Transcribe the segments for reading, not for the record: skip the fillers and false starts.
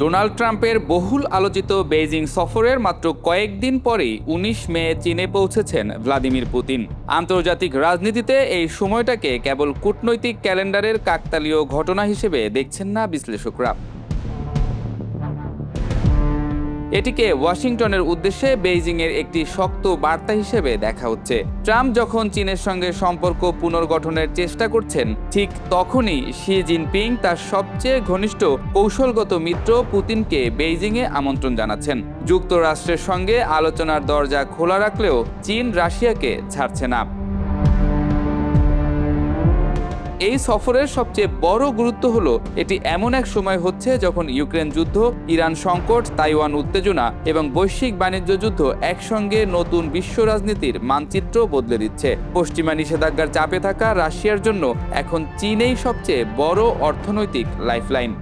Donald ট্রাম্পের বহুল আলোচিত বেইজিং সফরের মাত্র কয়েকদিন পরেই ১৯ মে চীনে পৌঁছেছেন ভ্লাদিমির পুতিন। আন্তর্জাতিক রাজনীতিতে এই সময়টাকে কেবল কূটনৈতিক ক্যালেন্ডারের কাকতালীয় ঘটনা হিসেবে দেখছেন না বিশ্লেষকরা। এটিকে ওয়াশিংটনের উদ্দেশ্যে বেইজিংয়ের একটি শক্ত বার্তা হিসেবে দেখা হচ্ছে। ট্রাম্প যখন চীনের সঙ্গে সম্পর্ক পুনর্গঠনের চেষ্টা করছেন, ঠিক তখনই শি জিনপিং তার সবচেয়ে ঘনিষ্ঠ কৌশলগত মিত্র পুতিনকে বেইজিংয়ে আমন্ত্রণ জানাচ্ছেন। যুক্তরাষ্ট্রের সঙ্গে আলোচনার দরজা খোলা রাখলেও চীন রাশিয়াকে ছাড়ছে না। এই সফরের সবচেয়ে বড় গুরুত্ব হলো এটি এমন এক সময় হচ্ছে যখন ইউক্রেন যুদ্ধ, ইরান সংকট, তাইওয়ান উত্তেজনা এবং বৈশ্বিক বাণিজ্য যুদ্ধ একসঙ্গে নতুন বিশ্ব রাজনীতির মানচিত্র বদলে দিচ্ছে। পশ্চিমা নিষেধাজ্ঞার চাপে থাকা রাশিয়ার জন্য এখন চীনই সবচেয়ে বড় অর্থনৈতিক লাইফলাইন।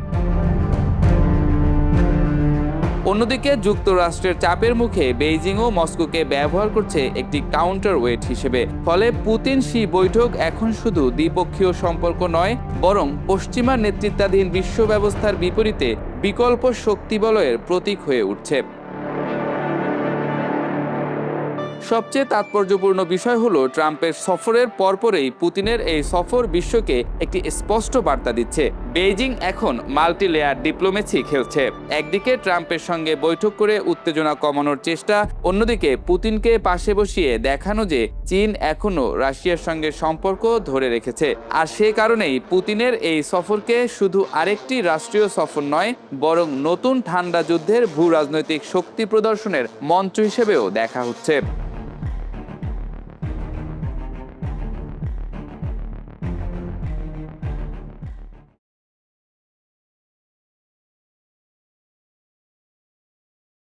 অন্যদিকে যুক্তরাষ্ট্রের চাপের মুখে বেইজিংও মস্কোকে ব্যবহার করছে একটি কাউন্টার ওয়েট হিসেবে। ফলে পুতিন শি বৈঠক এখন শুধু দ্বিপক্ষীয় সম্পর্ক নয়, বরং পশ্চিমা নেতৃত্বাধীন বিশ্ব ব্যবস্থার বিপরীতে বিকল্প শক্তি বলয়ের প্রতীক হয়ে উঠছে। সবচেয়ে তাৎপর্যপূর্ণ বিষয় হলো ট্রাম্পের সফরের পরপরেই পুতিনের এই সফর বিশ্বকে একটি স্পষ্ট বার্তা দিচ্ছে। বেইজিং এখন মাল্টি লেয়ার ডিপ্লোমেসি খেলছে। একদিকে ট্রাম্পের সঙ্গে বৈঠক করে উত্তেজনা কমানোর চেষ্টা, অন্যদিকে পুতিনকে পাশে বসিয়ে দেখানো যে চীন এখনও রাশিয়ার সঙ্গে সম্পর্ক ধরে রেখেছে। আর সে কারণেই পুতিনের এই সফরকে শুধু আরেকটি রাষ্ট্রীয় সফর নয়, বরং নতুন ঠান্ডা যুদ্ধের ভূ রাজনৈতিক শক্তি প্রদর্শনের মঞ্চ হিসেবেও দেখা হচ্ছে।